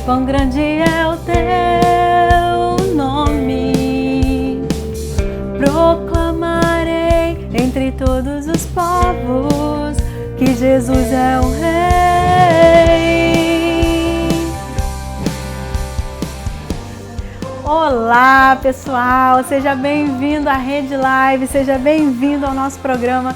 Quão grande é o teu nome, proclamarei entre todos os povos que Jesus é o Rei. Olá pessoal, seja bem-vindo à Rede Live, seja bem-vindo ao nosso programa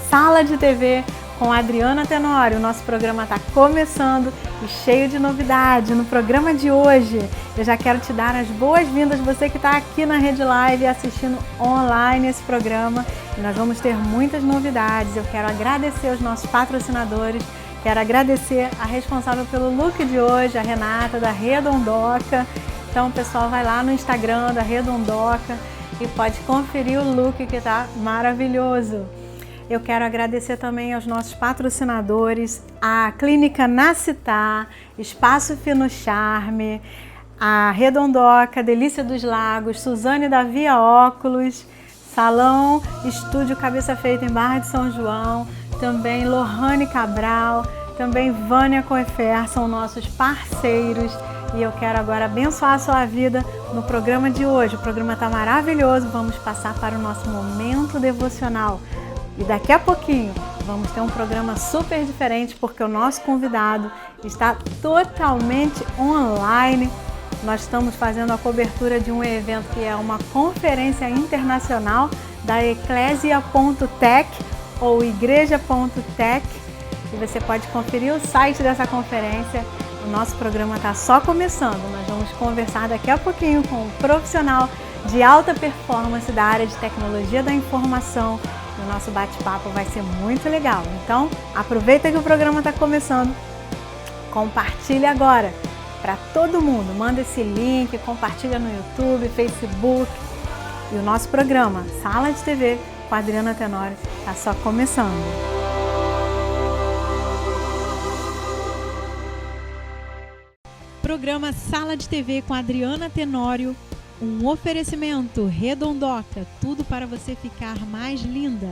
Sala de TV com a Adriana Tenório. O nosso programa está começando e cheio de novidade. No programa de hoje, eu já quero te dar as boas-vindas, você que está aqui na Rede Live assistindo online esse programa. E nós vamos ter muitas novidades. Eu quero agradecer os nossos patrocinadores, quero agradecer a responsável pelo look de hoje, a Renata, da Redondoca. Então, pessoal, vai lá no Instagram da Redondoca e pode conferir o look que está maravilhoso. Eu quero agradecer também aos nossos patrocinadores, a Clínica Nacitá, Espaço Fino Charme, a Redondoca, Delícia dos Lagos, Suzane da Via Óculos, Salão Estúdio Cabeça Feita em Barra de São João, também Lohane Cabral, também Vânia Coefer, são nossos parceiros. E eu quero agora abençoar a sua vida no programa de hoje. O programa está maravilhoso, vamos passar para o nosso momento devocional. E daqui a pouquinho vamos ter um programa super diferente porque o nosso convidado está totalmente online. Nós estamos fazendo a cobertura de um evento que é uma conferência internacional da Eclésia.tech ou Igreja.tech. E você pode conferir o site dessa conferência. O nosso programa está só começando. Nós vamos conversar daqui a pouquinho com um profissional de alta performance da área de tecnologia da informação. O nosso bate-papo vai ser muito legal. Então, aproveita que o programa está começando. Compartilhe agora para todo mundo. Manda esse link, compartilha no YouTube, Facebook. E o nosso programa Sala de TV com a Adriana Tenório está só começando. Programa Sala de TV com a Adriana Tenório. Um oferecimento Redondoca, tudo para você ficar mais linda.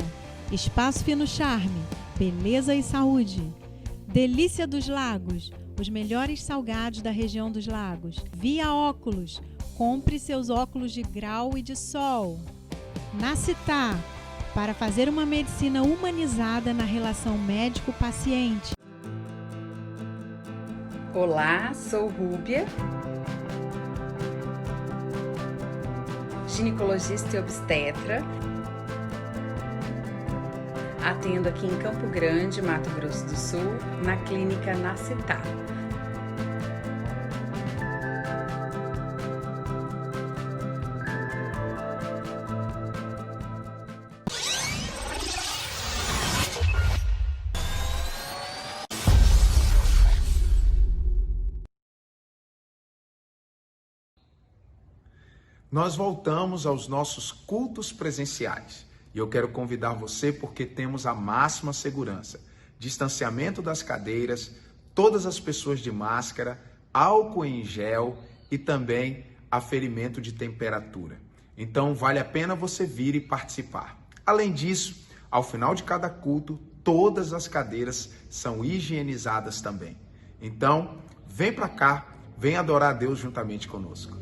Espaço Fino Charme, beleza e saúde. Delícia dos Lagos, os melhores salgados da região dos lagos. Via Óculos, compre seus óculos de grau e de sol. Nacitá, para fazer uma medicina humanizada na relação médico-paciente. Olá, sou Rúbia, ginecologista e obstetra. Atendo aqui em Campo Grande, Mato Grosso do Sul, na Clínica Nacitá. Nós voltamos aos nossos cultos presenciais e eu quero convidar você porque temos a máxima segurança, distanciamento das cadeiras, todas as pessoas de máscara, álcool em gel e também aferimento de temperatura. Então vale a pena você vir e participar. Além disso, ao final de cada culto, todas as cadeiras são higienizadas também. Então vem para cá, vem adorar a Deus juntamente conosco.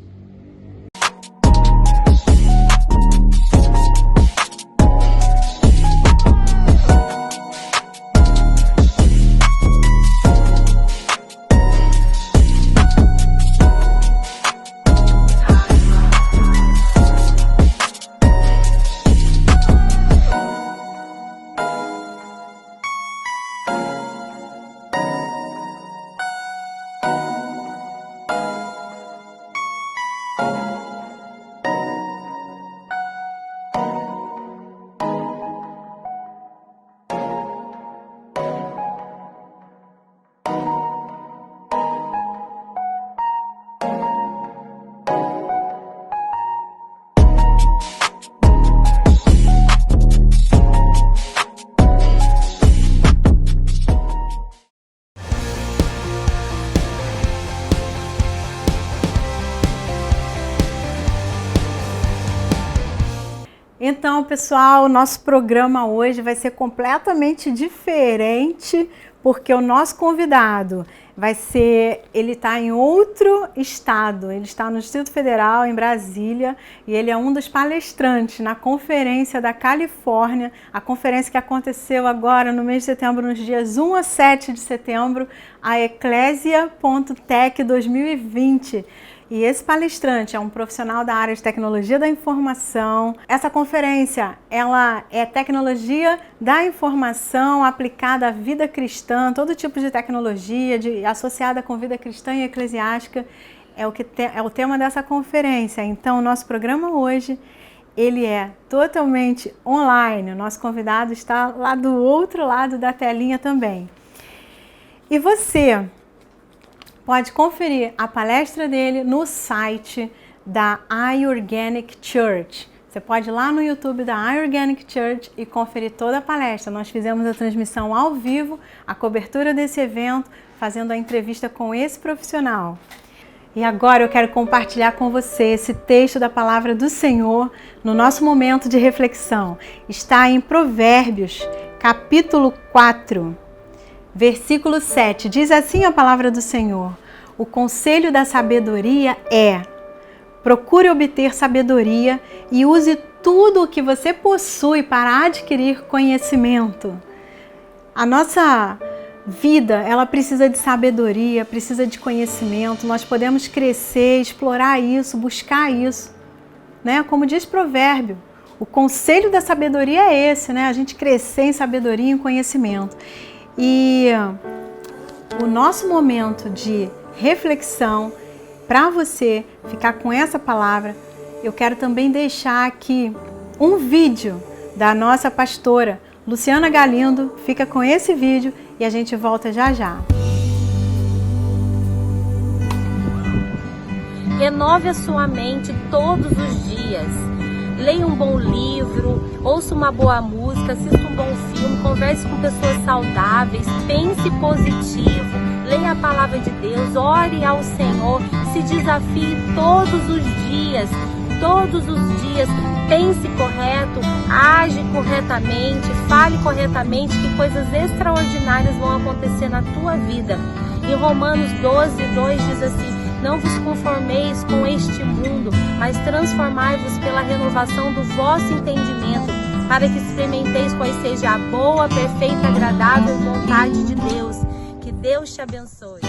Então, pessoal, o nosso programa hoje vai ser completamente diferente, porque o nosso convidado ele está em outro estado, ele está no Distrito Federal, em Brasília, e ele é um dos palestrantes na conferência da Califórnia, a conferência que aconteceu agora no mês de setembro, nos dias 1 a 7 de setembro, a Eclésia.tech 2020. E esse palestrante é um profissional da área de tecnologia da informação. Essa conferência, ela é tecnologia da informação aplicada à vida cristã, todo tipo de tecnologia associada com vida cristã e eclesiástica é o tema dessa conferência. Então, o nosso programa hoje, ele é totalmente online. O nosso convidado está lá do outro lado da telinha também. E você pode conferir a palestra dele no site da iOrganic Church. Você pode ir lá no YouTube da iOrganic Church e conferir toda a palestra. Nós fizemos a transmissão ao vivo, a cobertura desse evento, fazendo a entrevista com esse profissional. E agora eu quero compartilhar com você esse texto da Palavra do Senhor no nosso momento de reflexão. Está em Provérbios, capítulo 4. Versículo 7, diz assim a palavra do Senhor: o conselho da sabedoria é: procure obter sabedoria e use tudo o que você possui para adquirir conhecimento. A nossa vida, ela precisa de sabedoria, precisa de conhecimento. Nós podemos crescer, explorar isso, buscar isso, né? Como diz Provérbio, o conselho da sabedoria é esse, né? A gente crescer em sabedoria e em conhecimento. E o nosso momento de reflexão, para você ficar com essa palavra, eu quero também deixar aqui um vídeo da nossa pastora Luciana Galindo. Fica com esse vídeo e a gente volta já já. Renove a sua mente todos os dias. Leia um bom livro, ouça uma boa música, assista um bom filme, converse com pessoas saudáveis, pense positivo, leia a palavra de Deus, ore ao Senhor, se desafie todos os dias, pense correto, age corretamente, fale corretamente, que coisas extraordinárias vão acontecer na tua vida. Em Romanos 12:2 diz assim: não vos conformeis com este mundo, mas transformai-vos pela renovação do vosso entendimento, para que experimenteis qual seja a boa, perfeita e agradável vontade de Deus. Que Deus te abençoe.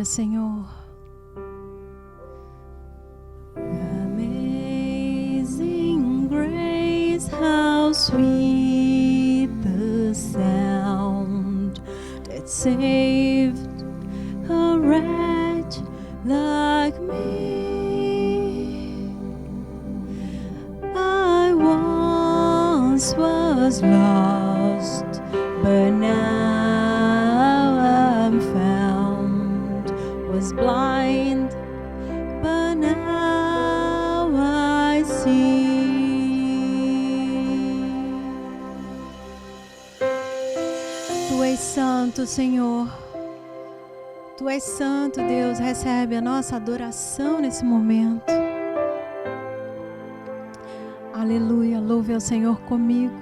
Senhor. Amazing grace, how sweet the sound that saved a wretch like me. I once was lost, but now I'm found. Was blind, but now I see. Tu és santo, Senhor. Tu és santo, Deus. Recebe a nossa adoração nesse momento. Aleluia. Louve ao Senhor comigo.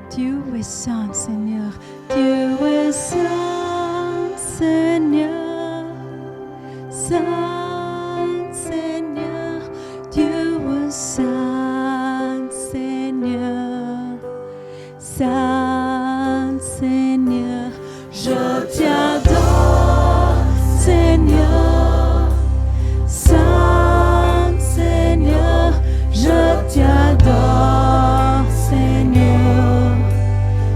Tu és santo, Senhor. Tu és santo, Senhor. Santo, Senhor. Tu és santo, Senhor. Santo, Senhor. Je te adore, Seigneur. Saint Seigneur, je te adore, Seigneur.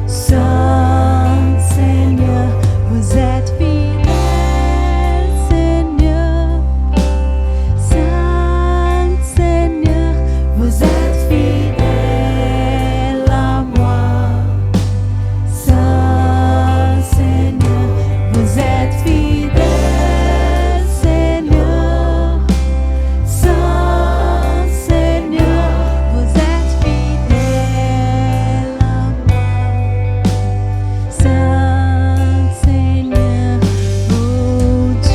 Saint Seigneur, vous êtes fidèle, Seigneur. Saint Seigneur, vous êtes fidèle à moi. Saint Seigneur, vous êtes fidèle, Seigneur. Saint Seigneur, vous êtes fidèle à moi. Saint Seigneur, oh Dieu.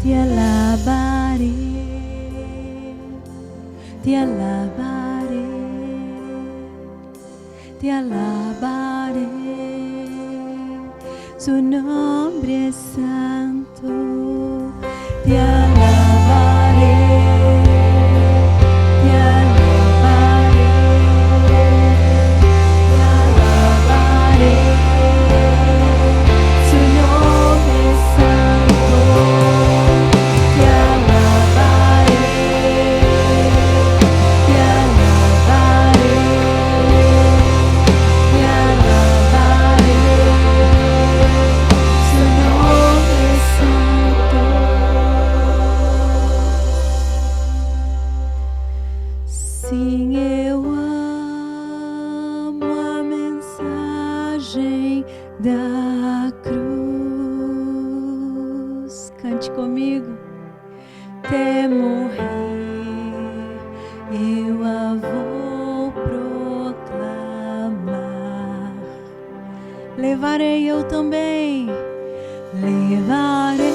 Te alabaré, te alabaré. Te alabaré, su nombre es santo. Te alabaré, te alabaré, te alabaré, su nombre es santo. Te alabaré, te alabaré. Te alabaré, su nombre es santo. Sim, eu amo a mensagem da cruz. Cante comigo. Até morrer, eu a vou proclamar. Levarei eu também, levarei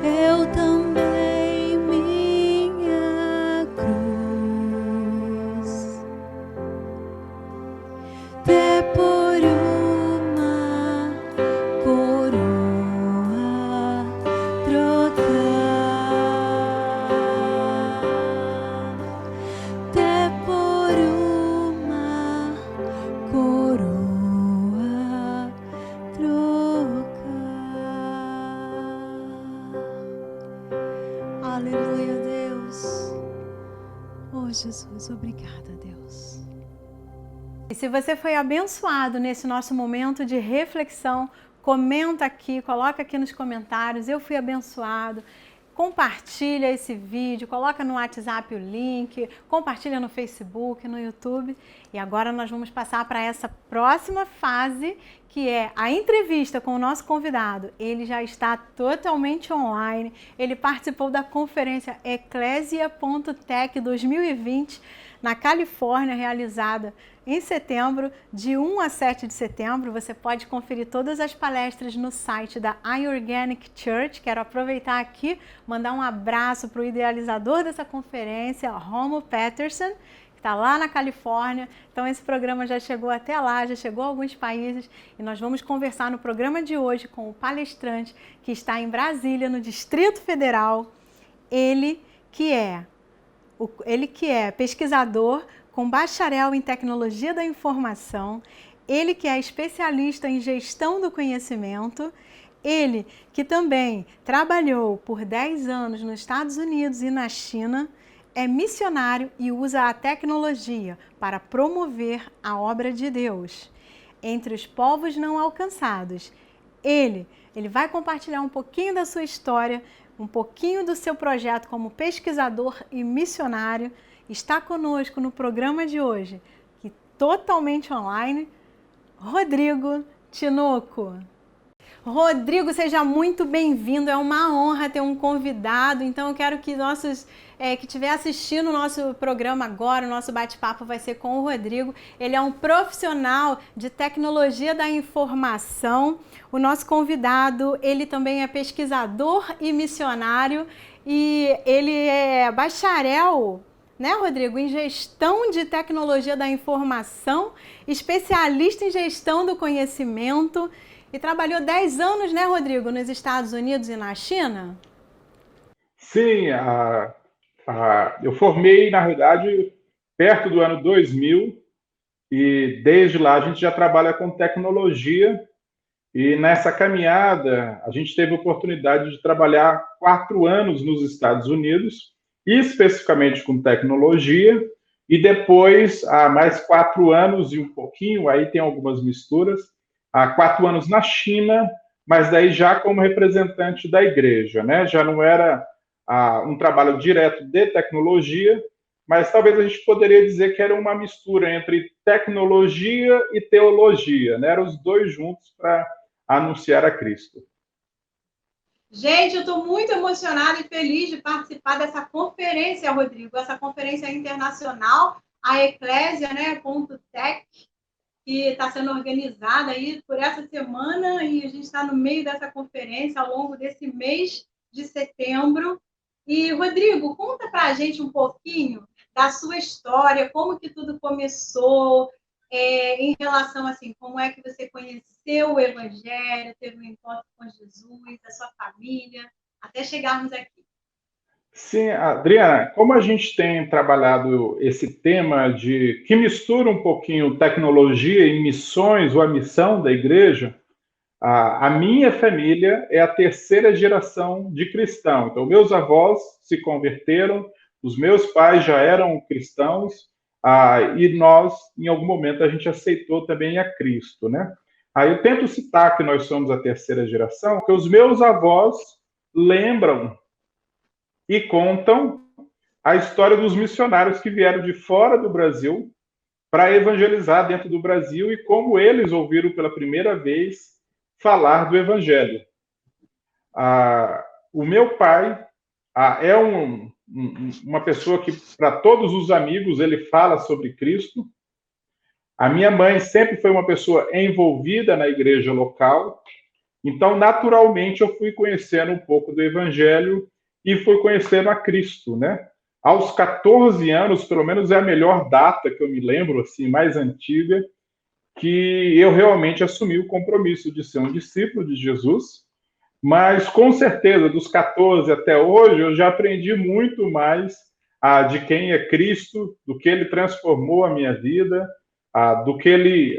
eu também minha cruz. Até por uma coroa trocar. Até por uma coroa trocar. Aleluia, Deus. Oh, Jesus, obrigada, Deus. E se você foi abençoado nesse nosso momento de reflexão, comenta aqui, coloca aqui nos comentários, eu fui abençoado. Compartilha esse vídeo, coloca no WhatsApp o link, compartilha no Facebook, no YouTube. E agora nós vamos passar para essa próxima fase, que é a entrevista com o nosso convidado. Ele já está totalmente online, ele participou da conferência Ecclesia.tech 2020 na Califórnia, realizada em setembro, de 1 a 7 de setembro. Você pode conferir todas as palestras no site da iOrganic Church. Quero aproveitar aqui, mandar um abraço para o idealizador dessa conferência, Romo Peterson, que está lá na Califórnia. Então esse programa já chegou até lá, já chegou a alguns países, e nós vamos conversar no programa de hoje com o palestrante que está em Brasília, no Distrito Federal. Ele que é pesquisador com bacharel em tecnologia da informação. Ele que é especialista em gestão do conhecimento, ele que também trabalhou por 10 anos nos Estados Unidos e na China, é missionário e usa a tecnologia para promover a obra de Deus entre os povos não alcançados. Ele vai compartilhar um pouquinho da sua história, um pouquinho do seu projeto como pesquisador e missionário. Está conosco no programa de hoje, que totalmente online, Rodrigo Tinoco. Rodrigo, seja muito bem-vindo, é uma honra ter um convidado, então eu quero que que estiver assistindo o nosso programa agora, o nosso bate-papo vai ser com o Rodrigo. Ele é um profissional de tecnologia da informação. O nosso convidado, ele também é pesquisador e missionário e ele é bacharel, né, Rodrigo, em gestão de tecnologia da informação, especialista em gestão do conhecimento e trabalhou 10 anos, né, Rodrigo, nos Estados Unidos e na China? Sim, eu formei, na realidade, perto do ano 2000 e desde lá a gente já trabalha com tecnologia e nessa caminhada a gente teve a oportunidade de trabalhar 4 anos nos Estados Unidos, especificamente com tecnologia, e depois há mais 4 anos e um pouquinho, aí tem algumas misturas, há 4 anos na China, mas daí já como representante da igreja, né? Já não era um trabalho direto de tecnologia, mas talvez a gente poderia dizer que era uma mistura entre tecnologia e teologia, né? Eram os dois juntos para anunciar a Cristo. Gente, eu estou muito emocionada e feliz de participar dessa conferência, Rodrigo, essa conferência internacional, a Eclésia, né, .tech, que está sendo organizada aí por essa semana e a gente está no meio dessa conferência ao longo desse mês de setembro. E, Rodrigo, conta para a gente um pouquinho da sua história, como que tudo começou, em relação, assim, como é que você conheceu o Evangelho, teve um encontro com Jesus, a sua família, até chegarmos aqui. Sim, Adriana, como a gente tem trabalhado esse tema que mistura um pouquinho tecnologia e missões, ou a missão da igreja, a minha família é a 3ª geração de cristão. Então, meus avós se converteram, os meus pais já eram cristãos, e nós, em algum momento, a gente aceitou também a Cristo, né? Aí eu tento citar que nós somos a 3ª geração, porque os meus avós lembram e contam a história dos missionários que vieram de fora do Brasil para evangelizar dentro do Brasil e como eles ouviram pela primeira vez falar do Evangelho. O meu pai é uma pessoa que, para todos os amigos, ele fala sobre Cristo. A minha mãe sempre foi uma pessoa envolvida na igreja local. Então, naturalmente, eu fui conhecendo um pouco do Evangelho e fui conhecendo a Cristo, né? Aos 14 anos, pelo menos é a melhor data que eu me lembro, assim, mais antiga, que eu realmente assumi o compromisso de ser um discípulo de Jesus, mas com certeza, dos 14 até hoje, eu já aprendi muito mais de quem é Cristo, do que ele transformou a minha vida, do que ele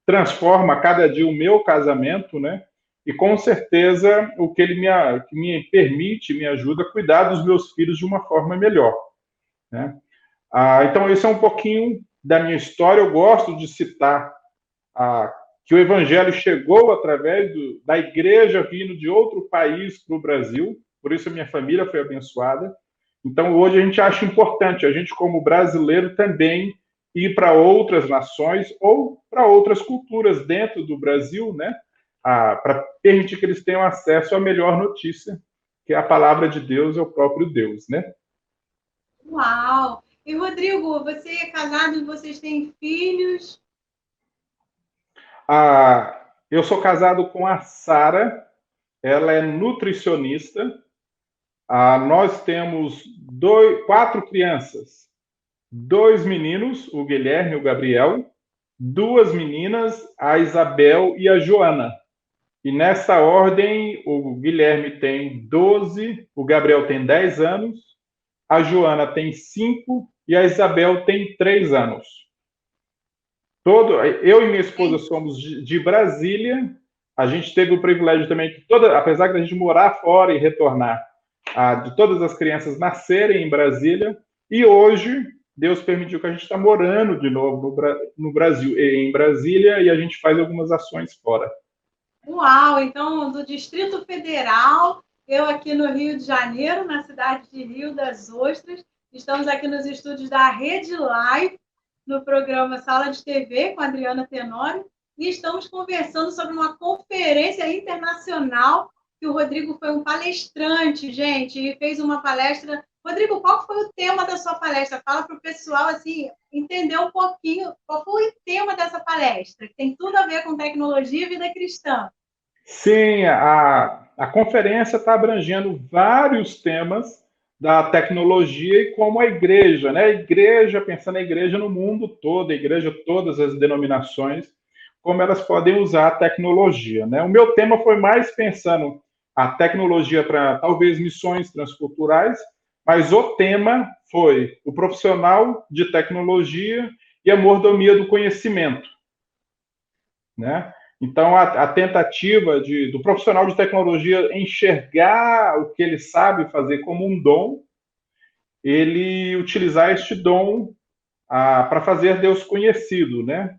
transforma a cada dia o meu casamento, né? E com certeza o que ele me permite, me ajuda a cuidar dos meus filhos de uma forma melhor, né? Então, esse é um pouquinho da minha história. Eu gosto de citar que o Evangelho chegou através da igreja vindo de outro país para o Brasil, por isso a minha família foi abençoada. Então, hoje a gente acha importante, a gente como brasileiro também ir para outras nações ou para outras culturas dentro do Brasil, né? Para permitir que eles tenham acesso à melhor notícia, que é a palavra de Deus, é o próprio Deus, né? Uau! E, Rodrigo, você é casado e vocês têm filhos? Eu sou casado com a Sara, ela é nutricionista. Nós temos 4 crianças, 2 meninos, o Guilherme e o Gabriel, 2 meninas, a Isabel e a Joana. E nessa ordem, o Guilherme tem 12, o Gabriel tem 10 anos, a Joana tem 5 e a Isabel tem 3 anos. Eu e minha esposa somos de Brasília. A gente teve o privilégio também que apesar de a gente morar fora e retornar, de todas as crianças nascerem em Brasília, e hoje Deus permitiu que a gente está morando de novo no Brasil, em Brasília, e a gente faz algumas ações fora. Uau! Então, do Distrito Federal, eu aqui no Rio de Janeiro, na cidade de Rio das Ostras, estamos aqui nos estúdios da Rede Live, no programa Sala de TV, com a Adriana Tenório, e estamos conversando sobre uma conferência internacional que o Rodrigo foi um palestrante, gente, e fez uma palestra. Rodrigo, qual foi o tema da sua palestra? Fala para o pessoal, assim, entender um pouquinho qual foi o tema dessa palestra, que tem tudo a ver com tecnologia e vida cristã. Sim, a conferência está abrangendo vários temas da tecnologia e como a igreja, né? A igreja, pensando a igreja no mundo todo, a igreja, todas as denominações, como elas podem usar a tecnologia, né? O meu tema foi mais pensando a tecnologia para, talvez, missões transculturais, mas o tema foi o profissional de tecnologia e a mordomia do conhecimento, né? Então, a tentativa do profissional de tecnologia enxergar o que ele sabe fazer como um dom, ele utilizar este dom para fazer Deus conhecido, né?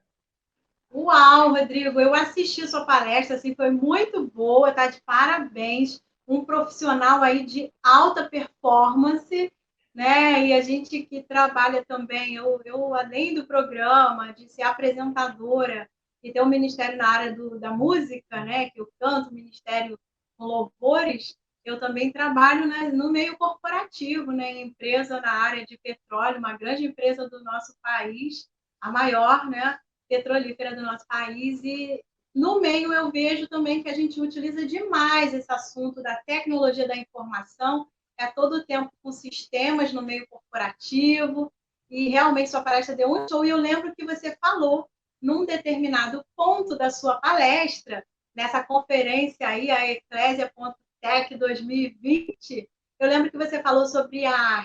Uau, Rodrigo, eu assisti sua palestra, assim, foi muito boa, tá de parabéns. Um profissional aí de alta performance, né? E a gente que trabalha também, eu além do programa, de ser apresentadora e ter um ministério na área da música, né? Que eu canto, ministério com louvores, eu também trabalho, né, no meio corporativo, né? Em empresa na área de petróleo, uma grande empresa do nosso país, a maior, né? Petrolífera do nosso país, e no meio eu vejo também que a gente utiliza demais esse assunto da tecnologia da informação, todo o tempo com sistemas no meio corporativo, e realmente sua palestra deu um show, e eu lembro que você falou num determinado ponto da sua palestra, nessa conferência aí, a Eclésia.tech 2020, eu lembro que você falou sobre a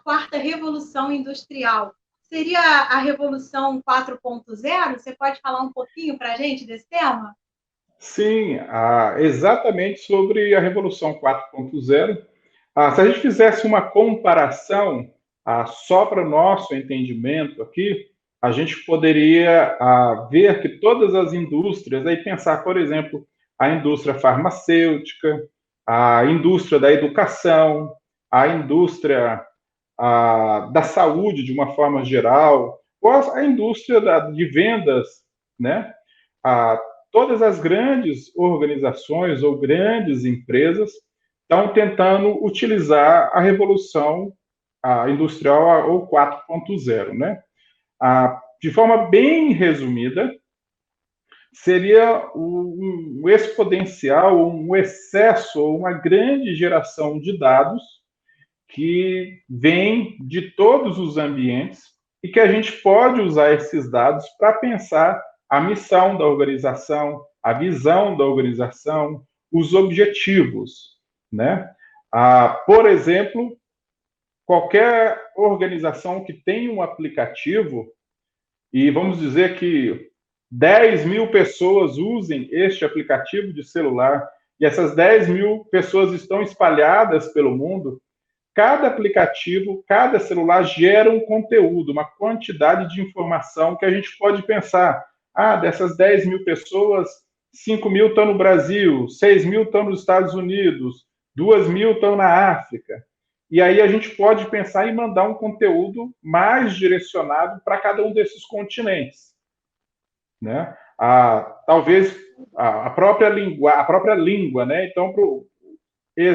quarta revolução industrial. Seria a Revolução 4.0? Você pode falar um pouquinho para a gente desse tema? Sim, exatamente sobre a Revolução 4.0. Se a gente fizesse uma comparação, só para o nosso entendimento aqui, a gente poderia ver que todas as indústrias, aí pensar, por exemplo, a indústria farmacêutica, a indústria da educação, a indústria da saúde de uma forma geral, ou a indústria de vendas, né? Todas as grandes organizações ou grandes empresas estão tentando utilizar a revolução industrial ou 4.0, né? De forma bem resumida, seria um exponencial, um excesso, uma grande geração de dados que vem de todos os ambientes e que a gente pode usar esses dados para pensar a missão da organização, a visão da organização, os objetivos, né? Por exemplo, qualquer organização que tenha um aplicativo, e vamos dizer que 10.000 pessoas usem este aplicativo de celular, e essas 10.000 pessoas estão espalhadas pelo mundo, cada aplicativo, cada celular gera um conteúdo, uma quantidade de informação que a gente pode pensar. Dessas 10.000 pessoas, 5.000 estão no Brasil, 6.000 estão nos Estados Unidos, 2.000 estão na África. E aí a gente pode pensar em mandar um conteúdo mais direcionado para cada um desses continentes, né? Talvez a própria língua, né? Então,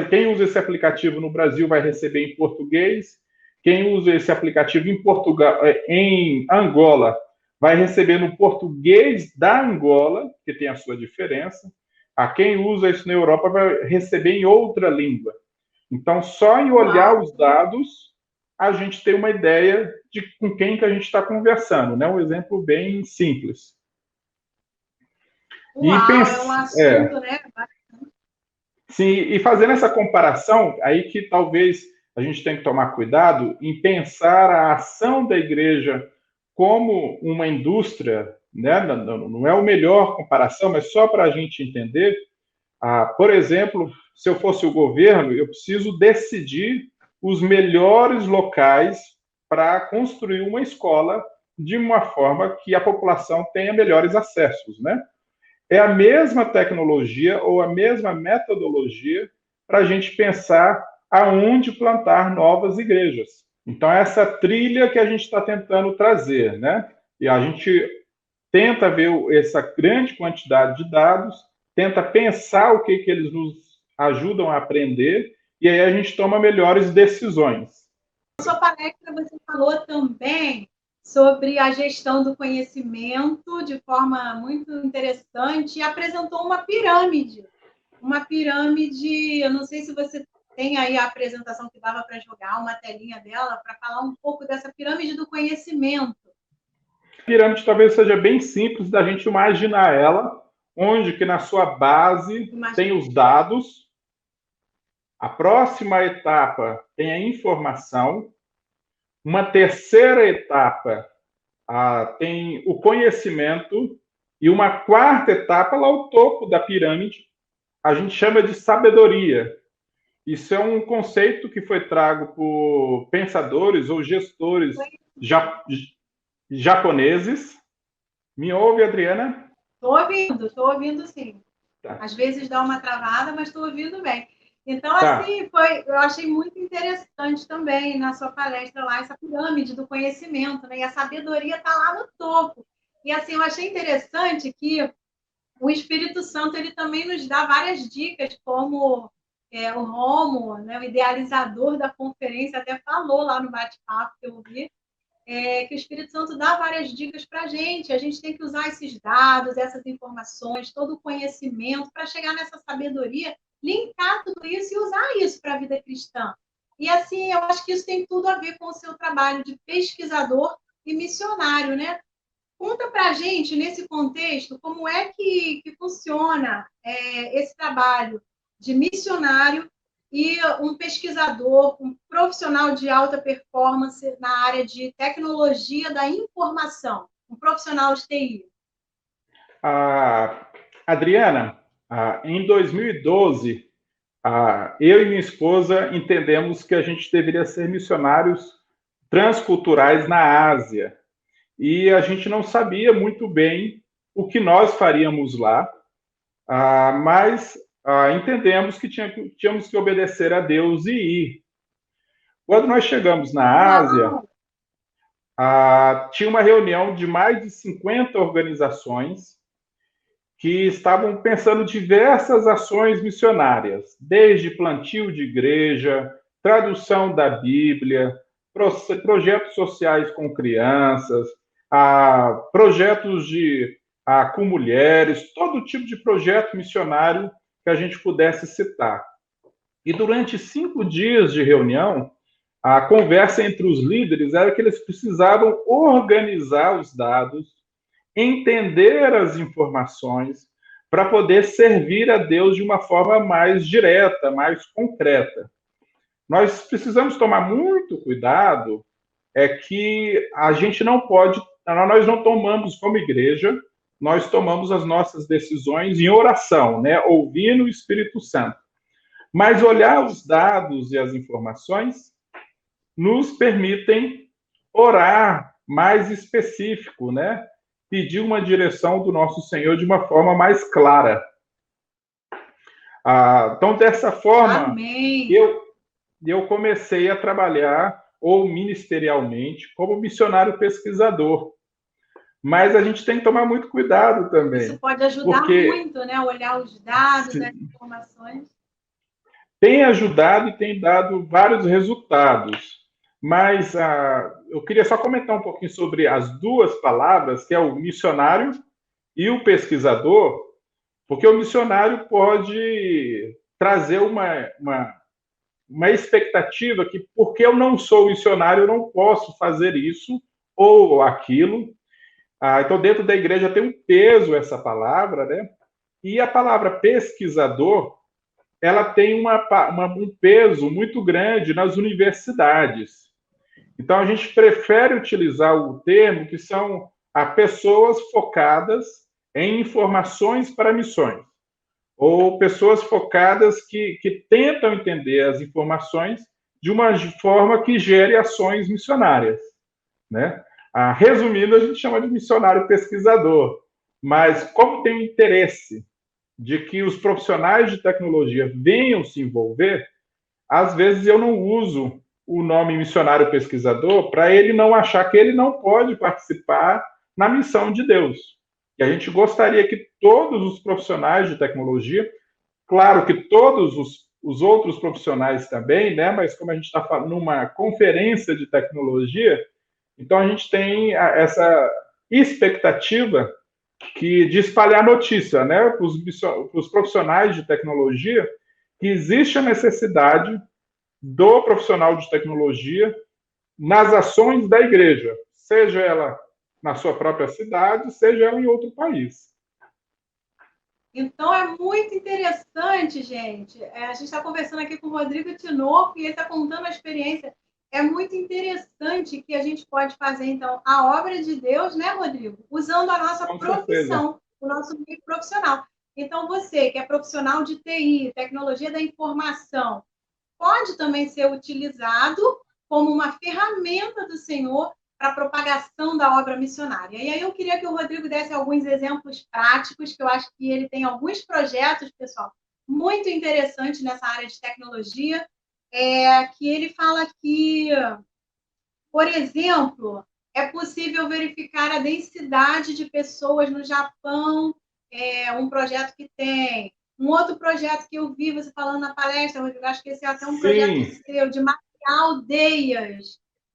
quem usa esse aplicativo no Brasil vai receber em português, quem usa esse aplicativo em Angola vai receber no português da Angola, que tem a sua diferença. Quem usa isso na Europa vai receber em outra língua. Então, só em olhar os dados, a gente tem uma ideia de com quem que a gente está conversando, né? Um exemplo bem simples. Uau, é um assunto, né? Sim, e fazendo essa comparação, aí que talvez a gente tenha que tomar cuidado em pensar a ação da igreja como uma indústria, né? Não é a melhor comparação, mas só para a gente entender. Por exemplo, se eu fosse o governo, eu preciso decidir os melhores locais para construir uma escola de uma forma que a população tenha melhores acessos, né? É a mesma tecnologia ou a mesma metodologia para a gente pensar aonde plantar novas igrejas. Então, essa trilha que a gente está tentando trazer, né? E a gente tenta ver essa grande quantidade de dados, tenta pensar o que eles nos ajudam a aprender, e aí a gente toma melhores decisões. Na sua palestra, você falou também sobre a gestão do conhecimento de forma muito interessante e apresentou uma pirâmide. Uma pirâmide, eu não sei se você tem aí a apresentação que dava para jogar, uma telinha dela, para falar um pouco dessa pirâmide do conhecimento. A pirâmide talvez seja bem simples da gente imaginar ela, onde que na sua base tem os dados, a próxima etapa tem a informação, uma terceira etapa tem o conhecimento, e uma quarta etapa, lá ao topo da pirâmide, a gente chama de sabedoria. Isso é um conceito que foi trago por pensadores ou gestores japoneses. Me ouve, Adriana? Estou ouvindo sim. Tá. Às vezes dá uma travada, mas estou ouvindo bem. Então, assim, eu achei muito interessante também na sua palestra lá, essa pirâmide do conhecimento, né? E a sabedoria está lá no topo. E, assim, eu achei interessante que o Espírito Santo, ele também nos dá várias dicas, como o Romo, né, o idealizador da conferência, até falou lá no bate-papo que eu ouvi, que o Espírito Santo dá várias dicas para a gente tem que usar esses dados, essas informações, todo o conhecimento para chegar nessa sabedoria, linkar tudo isso e usar isso para a vida cristã. E, assim, eu acho que isso tem tudo a ver com o seu trabalho de pesquisador e missionário, né? Conta para a gente, nesse contexto, como é que funciona esse trabalho de missionário e um pesquisador, um profissional de alta performance na área de tecnologia da informação, um profissional de TI. Adriana, em 2012, eu e minha esposa entendemos que a gente deveria ser missionários transculturais na Ásia. E a gente não sabia muito bem o que nós faríamos lá, mas entendemos que tínhamos que obedecer a Deus e ir. Quando nós chegamos na Ásia, tinha uma reunião de mais de 50 organizações que estavam pensando diversas ações missionárias, desde plantio de igreja, tradução da Bíblia, projetos sociais com crianças, projetos com mulheres, todo tipo de projeto missionário que a gente pudesse citar. E durante 5 dias de reunião, a conversa entre os líderes era que eles precisavam organizar os dados, entender as informações, para poder servir a Deus de uma forma mais direta, mais concreta. Nós precisamos tomar muito cuidado, que a gente não pode, nós não tomamos como igreja, nós tomamos as nossas decisões em oração, né, ouvindo o Espírito Santo. Mas olhar os dados e as informações nos permitem orar mais específico, né? Pedir uma direção do nosso Senhor de uma forma mais clara. Então, dessa forma, eu comecei a trabalhar, ou ministerialmente, como missionário pesquisador. Mas a gente tem que tomar muito cuidado também. Isso pode ajudar muito, né? Olhar os dados, as informações. Tem ajudado e tem dado vários resultados. Mas eu queria só comentar um pouquinho sobre as duas palavras, que é o missionário e o pesquisador, porque o missionário pode trazer uma expectativa que, porque eu não sou missionário, eu não posso fazer isso ou aquilo. Então, dentro da igreja tem um peso essa palavra, né? E a palavra pesquisador, ela tem um peso muito grande nas universidades. Então, a gente prefere utilizar o termo que são pessoas focadas em informações para missões, ou pessoas focadas que tentam entender as informações de uma forma que gere ações missionárias, né? Resumindo, a gente chama de missionário pesquisador, mas como tem interesse de que os profissionais de tecnologia venham se envolver, às vezes eu não uso o nome missionário pesquisador para ele não achar que ele não pode participar na missão de Deus. E a gente gostaria que todos os profissionais de tecnologia, claro que todos os outros profissionais também, né? Mas como a gente está numa conferência de tecnologia, então a gente tem essa expectativa de espalhar notícia, né? Para os profissionais de tecnologia, que existe a necessidade do profissional de tecnologia nas ações da igreja, seja ela na sua própria cidade, seja ela em outro país. Então, é muito interessante, gente. A gente está conversando aqui com o Rodrigo Tinoco e ele está contando a experiência. É muito interessante que a gente pode fazer, então, a obra de Deus, né, Rodrigo? Usando a nossa profissão, o nosso meio profissional. Então, você que é profissional de TI, tecnologia da informação, pode também ser utilizado como uma ferramenta do Senhor para a propagação da obra missionária. E aí eu queria que o Rodrigo desse alguns exemplos práticos, que eu acho que ele tem alguns projetos, pessoal, muito interessantes nessa área de tecnologia, que ele fala que, por exemplo, é possível verificar a densidade de pessoas no Japão, um projeto que tem. Um outro projeto que eu vi você falando na palestra, Rodrigo, acho que esse é até um projeto seu, de mapear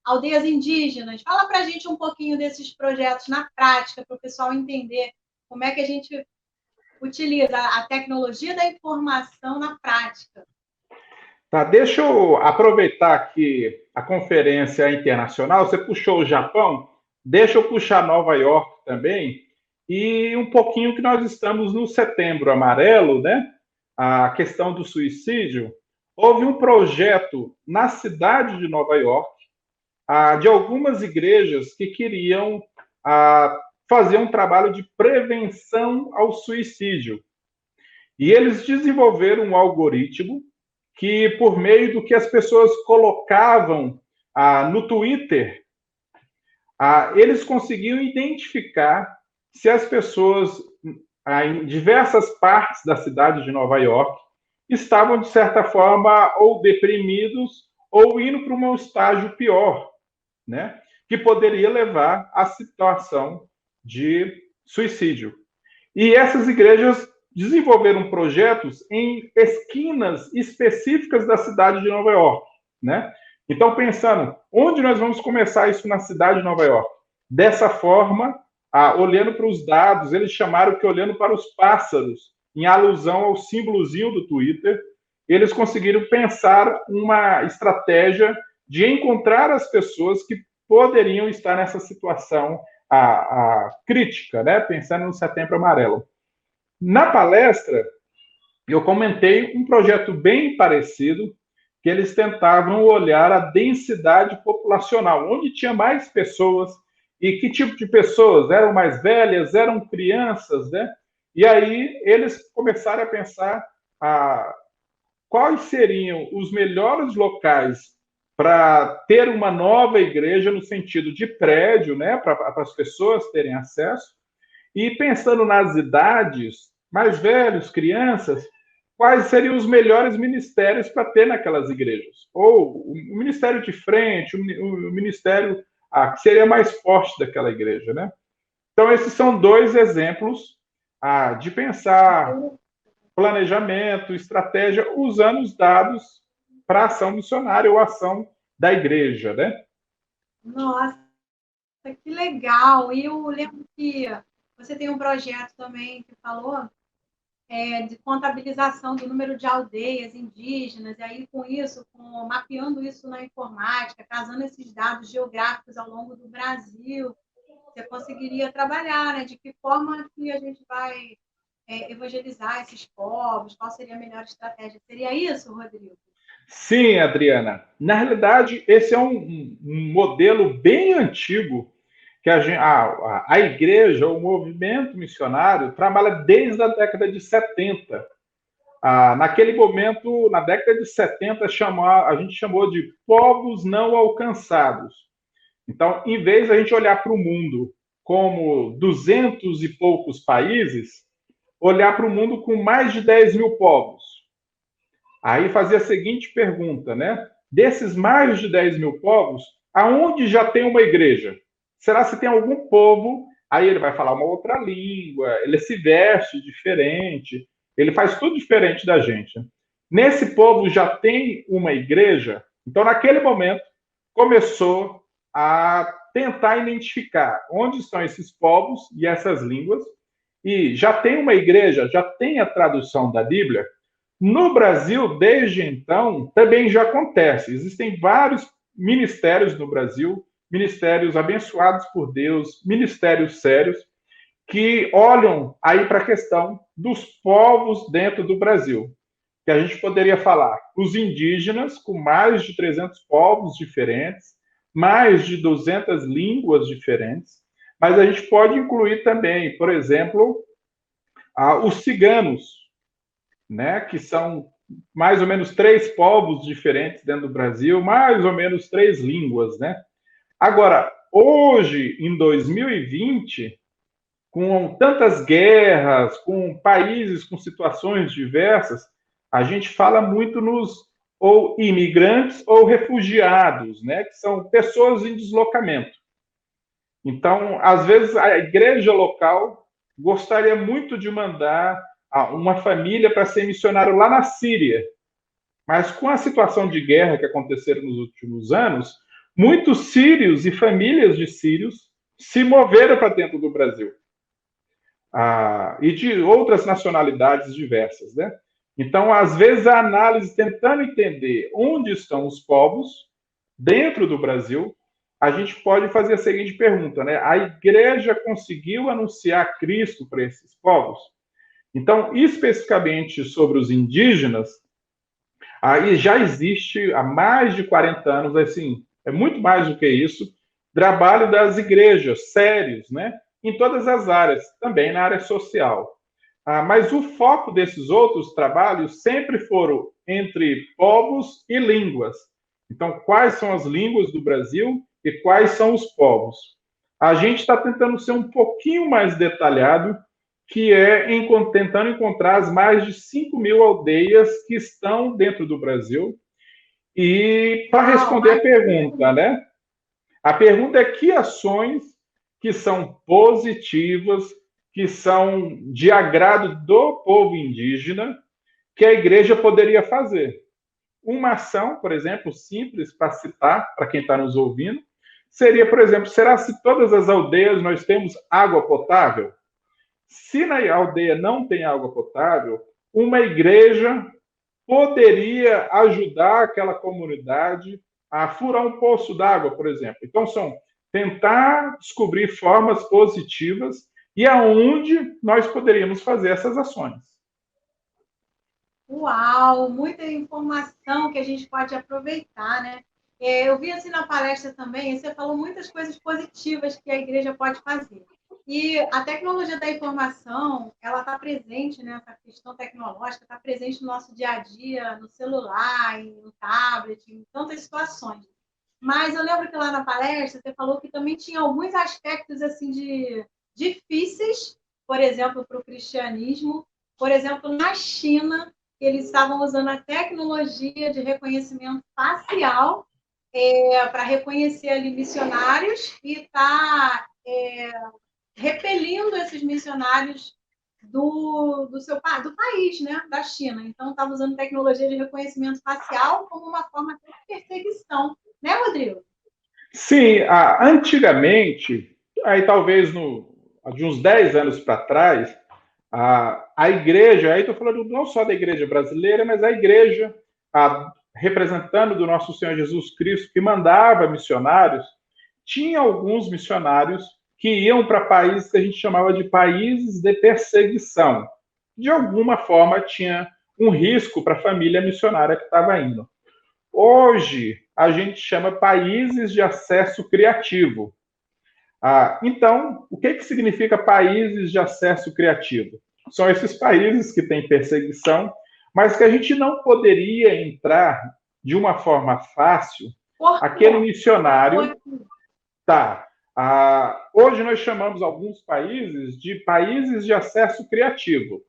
aldeias indígenas. Fala para a gente um pouquinho desses projetos na prática, para o pessoal entender como é que a gente utiliza a tecnologia da informação na prática. Tá, deixa eu aproveitar aqui a conferência internacional. Você puxou o Japão, deixa eu puxar Nova York também, e um pouquinho que nós estamos no Setembro Amarelo, né? A questão do suicídio. Houve um projeto na cidade de Nova York, de algumas igrejas que queriam fazer um trabalho de prevenção ao suicídio. E eles desenvolveram um algoritmo que, por meio do que as pessoas colocavam no Twitter, eles conseguiam identificar se as pessoas em diversas partes da cidade de Nova York estavam, de certa forma, ou deprimidos ou indo para um estágio pior, né? Que poderia levar à situação de suicídio. E essas igrejas desenvolveram projetos em esquinas específicas da cidade de Nova York, né? Então, pensando, onde nós vamos começar isso na cidade de Nova York? Dessa forma, olhando para os dados, eles chamaram que olhando para os pássaros, em alusão ao símbolozinho do Twitter, eles conseguiram pensar uma estratégia de encontrar as pessoas que poderiam estar nessa situação crítica, né? Pensando no Setembro Amarelo. Na palestra, eu comentei um projeto bem parecido, que eles tentavam olhar a densidade populacional, onde tinha mais pessoas e que tipo de pessoas, eram mais velhas, eram crianças, né? E aí eles começaram a pensar quais seriam os melhores locais para ter uma nova igreja no sentido de prédio, né, para as pessoas terem acesso, e pensando nas idades, mais velhos, crianças, quais seriam os melhores ministérios para ter naquelas igrejas? Ou o ministério de frente, o ministério que seria mais forte daquela igreja, né? Então, esses são dois exemplos de pensar planejamento, estratégia, usando os dados para ação missionária ou ação da igreja, né? Nossa, que legal! E eu lembro que você tem um projeto também que falou de contabilização do número de aldeias indígenas, e aí com isso, mapeando isso na informática, casando esses dados geográficos ao longo do Brasil, você conseguiria trabalhar, né? De que forma que a gente vai evangelizar esses povos, qual seria a melhor estratégia? Seria isso, Rodrigo? Sim, Adriana. Na realidade, esse é um modelo bem antigo que a igreja, o movimento missionário, trabalha desde a década de 70. Naquele momento, na década de 70, a gente chamou de povos não alcançados. Então, em vez de a gente olhar para o mundo como 200 e poucos países, olhar para o mundo com mais de 10 mil povos. Aí fazia a seguinte pergunta, né? Desses mais de 10 mil povos, aonde já tem uma igreja? Será se tem algum povo? Aí ele vai falar uma outra língua, ele se veste diferente, ele faz tudo diferente da gente. Nesse povo já tem uma igreja? Então, naquele momento, começou a tentar identificar onde estão esses povos e essas línguas, e já tem uma igreja, já tem a tradução da Bíblia. No Brasil, desde então, também já acontece. Existem vários ministérios no Brasil, ministérios abençoados por Deus, ministérios sérios, que olham aí para a questão dos povos dentro do Brasil. Que a gente poderia falar os indígenas, com mais de 300 povos diferentes, mais de 200 línguas diferentes, mas a gente pode incluir também, por exemplo, os ciganos, né, que são mais ou menos 3 povos diferentes dentro do Brasil, mais ou menos 3 línguas, né? Agora, hoje, em 2020, com tantas guerras, com países com situações diversas, a gente fala muito nos ou imigrantes ou refugiados, né, que são pessoas em deslocamento. Então, às vezes, a igreja local gostaria muito de mandar uma família para ser missionário lá na Síria. Mas com a situação de guerra que aconteceram nos últimos anos, muitos sírios e famílias de sírios se moveram para dentro do Brasil. E de outras nacionalidades diversas, né? Então, às vezes, a análise tentando entender onde estão os povos dentro do Brasil, a gente pode fazer a seguinte pergunta, né? A igreja conseguiu anunciar Cristo para esses povos? Então, especificamente sobre os indígenas, aí já existe há mais de 40 anos, assim, é muito mais do que isso, trabalho das igrejas sérios, né? Em todas as áreas, também na área social. Mas o foco desses outros trabalhos sempre foram entre povos e línguas. Então, quais são as línguas do Brasil e quais são os povos? A gente está tentando ser um pouquinho mais detalhado, que é tentando encontrar as mais de 5 mil aldeias que estão dentro do Brasil. E para responder a pergunta, né? A pergunta é que ações que são positivas, que são de agrado do povo indígena, que a igreja poderia fazer. Uma ação, por exemplo, simples para citar, para quem está nos ouvindo, seria, por exemplo, será se todas as aldeias nós temos água potável? Se na aldeia não tem água potável, uma igreja poderia ajudar aquela comunidade a furar um poço d'água, por exemplo. Então, são tentar descobrir formas positivas e aonde nós poderíamos fazer essas ações. Uau, muita informação que a gente pode aproveitar, né? Eu vi assim na palestra também, você falou muitas coisas positivas que a igreja pode fazer. E a tecnologia da informação, ela está presente, né? Essa questão tecnológica está presente no nosso dia a dia, no celular, no tablet, em tantas situações. Mas eu lembro que lá na palestra você falou que também tinha alguns aspectos assim de difíceis, por exemplo, para o cristianismo. Por exemplo, na China, eles estavam usando a tecnologia de reconhecimento facial para reconhecer ali missionários e está repelindo esses missionários do país, né, da China. Então, estava usando tecnologia de reconhecimento facial como uma forma de perseguição. Né, Rodrigo? Sim, antigamente, aí talvez de uns 10 anos para trás, a igreja, aí estou falando não só da igreja brasileira, mas a igreja, representando do nosso Senhor Jesus Cristo, que mandava missionários, tinha alguns missionários que iam para países que a gente chamava de países de perseguição. De alguma forma, tinha um risco para a família missionária que estava indo. Hoje, a gente chama países de acesso criativo. Então, o que significa países de acesso criativo? São esses países que têm perseguição, mas que a gente não poderia entrar de uma forma fácil. Aquele missionário... hoje nós chamamos alguns países de acesso criativo.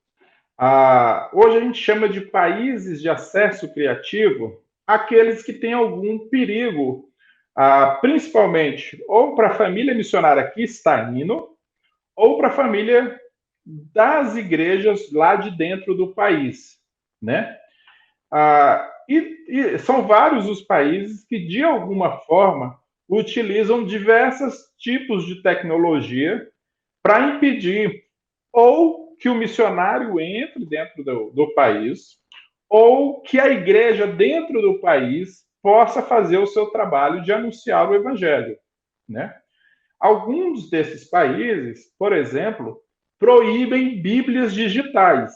Hoje a gente chama de países de acesso criativo aqueles que têm algum perigo, principalmente ou para a família missionária que está indo, ou para a família das igrejas lá de dentro do país, né? E são vários os países que, de alguma forma, utilizam diversos tipos de tecnologia para impedir ou que o missionário entre dentro do país, ou que a igreja dentro do país possa fazer o seu trabalho de anunciar o evangelho, né? Alguns desses países, por exemplo, proíbem Bíblias digitais.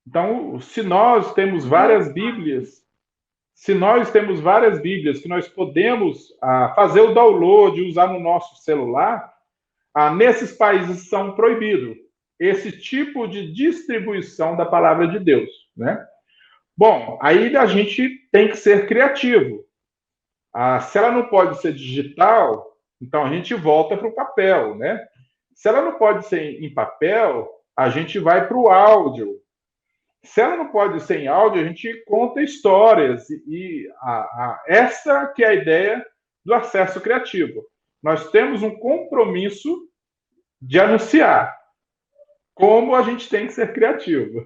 Então, se nós temos várias Bíblias que nós podemos fazer o download e usar no nosso celular, nesses países são proibidos esse tipo de distribuição da palavra de Deus, né? Bom, aí a gente tem que ser criativo. Se ela não pode ser digital, então a gente volta para o papel, né? Se ela não pode ser em papel, a gente vai para o áudio. Se ela não pode ser em áudio, a gente conta histórias. Essa que é a ideia do acesso criativo. Nós temos um compromisso de anunciar como a gente tem que ser criativo.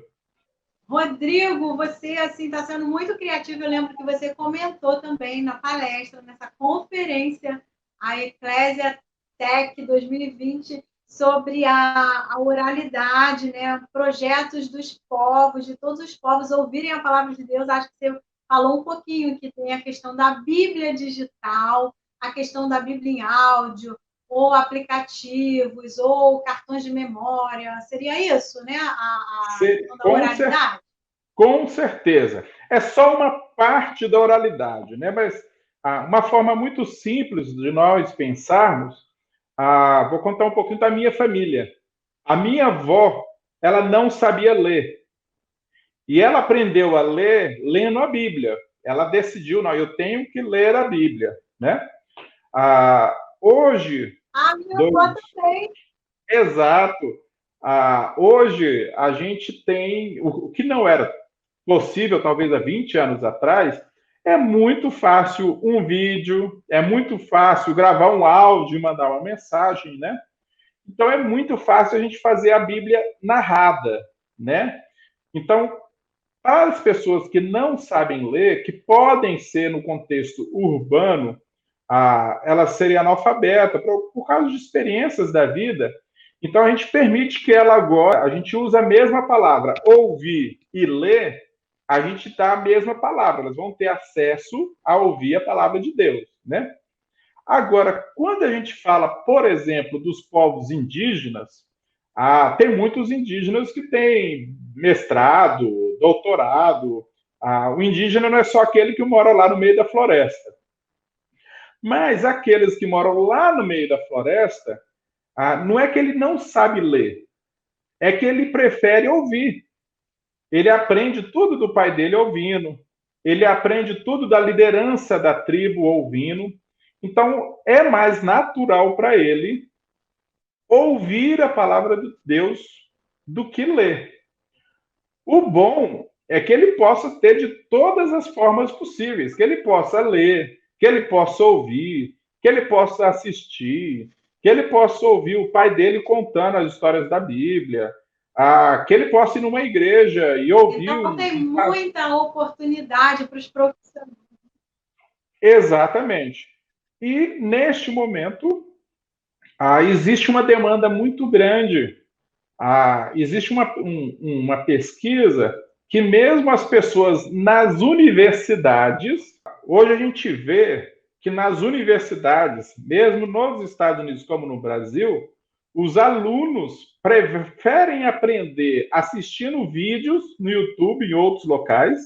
Rodrigo, você assim está sendo muito criativo. Eu lembro que você comentou também na palestra, nessa conferência, a Eclésia Tech 2020, sobre a oralidade, né? Projetos dos povos, de todos os povos ouvirem a palavra de Deus. Acho que você falou um pouquinho que tem a questão da Bíblia digital, a questão da Bíblia em áudio, ou aplicativos, ou cartões de memória. Seria isso, né? A questão da oralidade? Com certeza. É só uma parte da oralidade, né? Mas uma forma muito simples de nós pensarmos, vou contar um pouquinho da minha família. A minha avó, ela não sabia ler. E ela aprendeu a ler lendo a Bíblia. Ela decidiu, não, eu tenho que ler a Bíblia, né? Hoje... minha avó também. Exato. Hoje a gente tem o que não era possível, talvez há 20 anos atrás. É muito fácil um vídeo, é muito fácil gravar um áudio e mandar uma mensagem, né? Então é muito fácil a gente fazer a Bíblia narrada, né? Então, para as pessoas que não sabem ler, que podem ser no contexto urbano, elas serem analfabetas por causa de experiências da vida. Então a gente permite que ela agora, a gente usa a mesma palavra, ouvir e ler, a gente dá a mesma palavra, elas vão ter acesso a ouvir a palavra de Deus, né? Agora, quando a gente fala, por exemplo, dos povos indígenas, tem muitos indígenas que têm mestrado, doutorado. O indígena não é só aquele que mora lá no meio da floresta. Mas aqueles que moram lá no meio da floresta, não é que ele não sabe ler, é que ele prefere ouvir. Ele aprende tudo do pai dele ouvindo, ele aprende tudo da liderança da tribo ouvindo. Então, é mais natural para ele ouvir a palavra de Deus do que ler. O bom é que ele possa ter de todas as formas possíveis, que ele possa ler, que ele possa ouvir, que ele possa assistir, que ele possa ouvir o pai dele contando as histórias da Bíblia, que ele possa ir numa igreja e ouvir... Então tem muita oportunidade para os profissionais. Exatamente. E, neste momento, existe uma demanda muito grande. Existe uma pesquisa que mesmo as pessoas nas universidades... Hoje a gente vê que nas universidades, mesmo nos Estados Unidos como no Brasil, os alunos preferem aprender assistindo vídeos no YouTube e em outros locais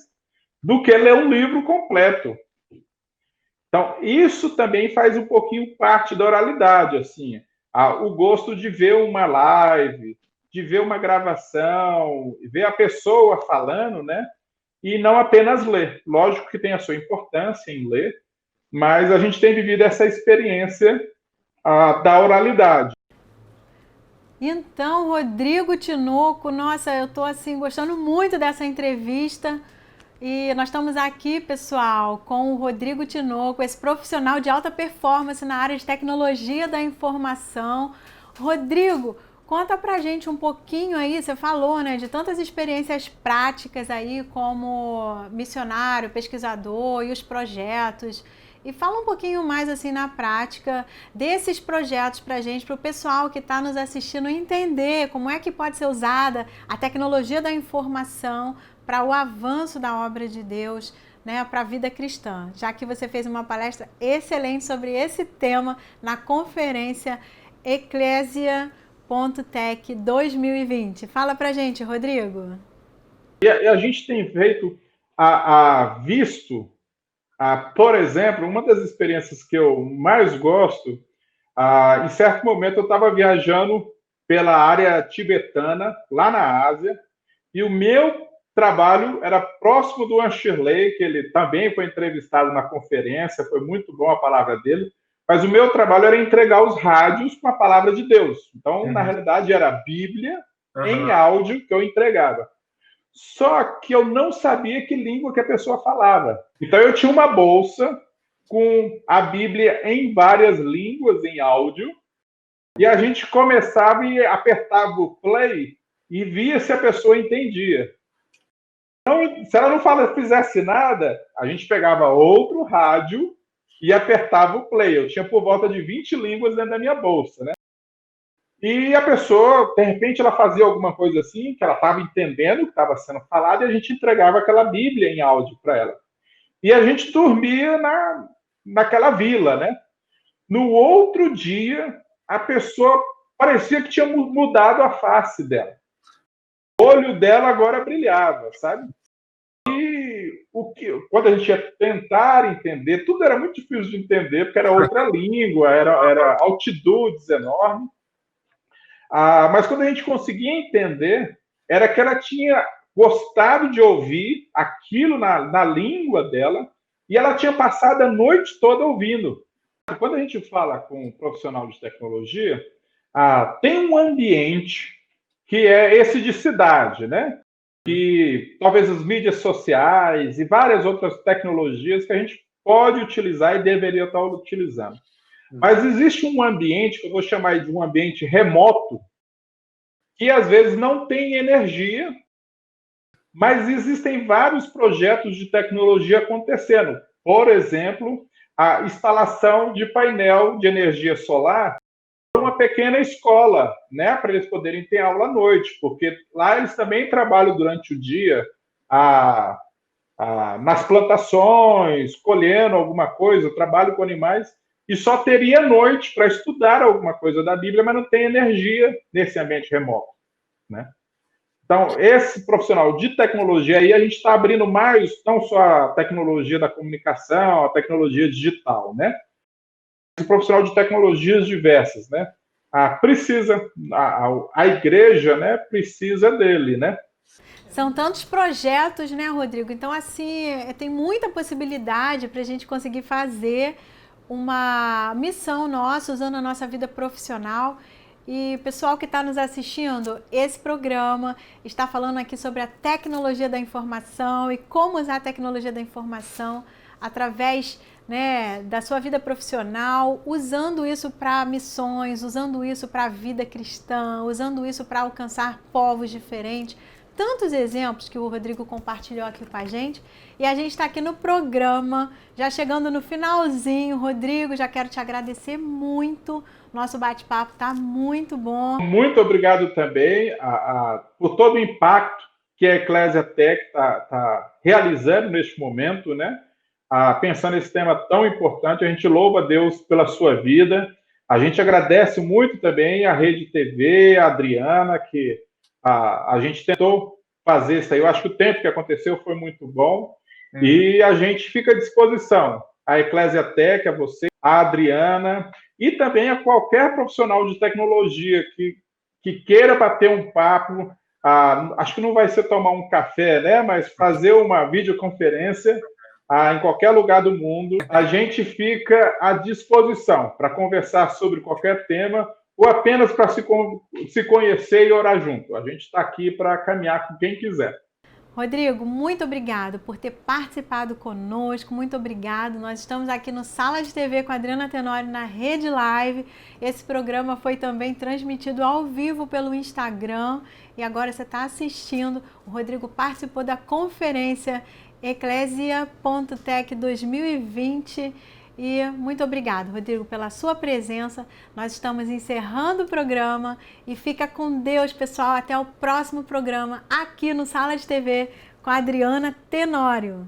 do que ler um livro completo. Então, isso também faz um pouquinho parte da oralidade, assim, o gosto de ver uma live, de ver uma gravação, ver a pessoa falando, né? E não apenas ler. Lógico que tem a sua importância em ler, mas a gente tem vivido essa experiência da oralidade. Então, Rodrigo Tinoco, nossa, eu estou assim gostando muito dessa entrevista. E nós estamos aqui, pessoal, com o Rodrigo Tinoco, esse profissional de alta performance na área de tecnologia da informação. Rodrigo, conta pra gente um pouquinho aí, você falou, né, de tantas experiências práticas aí como missionário, pesquisador e os projetos. E fala um pouquinho mais assim na prática desses projetos pra gente, para o pessoal que está nos assistindo entender como é que pode ser usada a tecnologia da informação para o avanço da obra de Deus, né, para a vida cristã, já que você fez uma palestra excelente sobre esse tema na conferência Ecclesia.tech 2020. Fala para a gente, Rodrigo. E a gente tem feito, visto, por exemplo, uma das experiências que eu mais gosto, em certo momento eu estava viajando pela área tibetana, lá na Ásia, e o meu trabalho era próximo do Anshirley, que ele também foi entrevistado na conferência, foi muito bom a palavra dele, mas o meu trabalho era entregar os rádios com a palavra de Deus. Então, na realidade, era a Bíblia em áudio que eu entregava. Só que eu não sabia que língua que a pessoa falava. Então, eu tinha uma bolsa com a Bíblia em várias línguas, em áudio, e a gente começava e apertava o play e via se a pessoa entendia. Então, se ela não fizesse nada, a gente pegava outro rádio e apertava o play. Eu tinha por volta de 20 línguas dentro da minha bolsa, né? E a pessoa, de repente, ela fazia alguma coisa assim, que ela estava entendendo o que estava sendo falado, e a gente entregava aquela Bíblia em áudio para ela. E a gente dormia naquela vila, né? No outro dia, a pessoa parecia que tinha mudado a face dela. O olho dela agora brilhava, sabe? E quando a gente ia tentar entender, tudo era muito difícil de entender, porque era outra língua, era altitudes enormes. Mas quando a gente conseguia entender, era que ela tinha gostado de ouvir aquilo na língua dela, e ela tinha passado a noite toda ouvindo. Quando a gente fala com um profissional de tecnologia, tem um ambiente que é esse de cidade, né? Que talvez as mídias sociais e várias outras tecnologias que a gente pode utilizar e deveria estar utilizando. Mas existe um ambiente, que eu vou chamar de um ambiente remoto, que às vezes não tem energia, mas existem vários projetos de tecnologia acontecendo. Por exemplo, a instalação de painel de energia solar em uma pequena escola, né, para eles poderem ter aula à noite, porque lá eles também trabalham durante o dia nas plantações, colhendo alguma coisa, trabalho com animais, e só teria noite para estudar alguma coisa da Bíblia, mas não tem energia nesse ambiente remoto, né? Então, esse profissional de tecnologia aí, a gente está abrindo mais, não só a tecnologia da comunicação, a tecnologia digital, né? Esse profissional de tecnologias diversas, né? A igreja, né, precisa dele, né? São tantos projetos, né, Rodrigo? Então, assim, tem muita possibilidade para a gente conseguir fazer uma missão nossa, usando a nossa vida profissional. E pessoal que está nos assistindo, esse programa está falando aqui sobre a tecnologia da informação e como usar a tecnologia da informação através, né, da sua vida profissional, usando isso para missões, usando isso para a vida cristã, usando isso para alcançar povos diferentes. Tantos exemplos que o Rodrigo compartilhou aqui com a gente. E a gente está aqui no programa, já chegando no finalzinho. Rodrigo, já quero te agradecer muito. Nosso bate-papo está muito bom. Muito obrigado também por todo o impacto que a Ecclesia.tech está realizando neste momento, né? Pensando nesse tema tão importante, a gente louva a Deus pela sua vida. A gente agradece muito também a Rede TV, a Adriana, que a gente tentou fazer isso aí. Eu acho que o tempo que aconteceu foi muito bom. E a gente fica à disposição. A Eclesiatec, a você, a Adriana, e também a qualquer profissional de tecnologia que queira bater um papo. Acho que não vai ser tomar um café, né? Mas fazer uma videoconferência em qualquer lugar do mundo. A gente fica à disposição para conversar sobre qualquer tema ou apenas para se conhecer e orar junto. A gente está aqui para caminhar com quem quiser. Rodrigo, muito obrigado por ter participado conosco, muito obrigado. Nós estamos aqui no Sala de TV com a Adriana Tenório na Rede Live. Esse programa foi também transmitido ao vivo pelo Instagram e agora você está assistindo. O Rodrigo participou da conferência Eclesia.tech 2020 e muito obrigado, Rodrigo, pela sua presença. Nós estamos encerrando o programa e fica com Deus, pessoal. Até o próximo programa aqui no Sala de TV com a Adriana Tenório.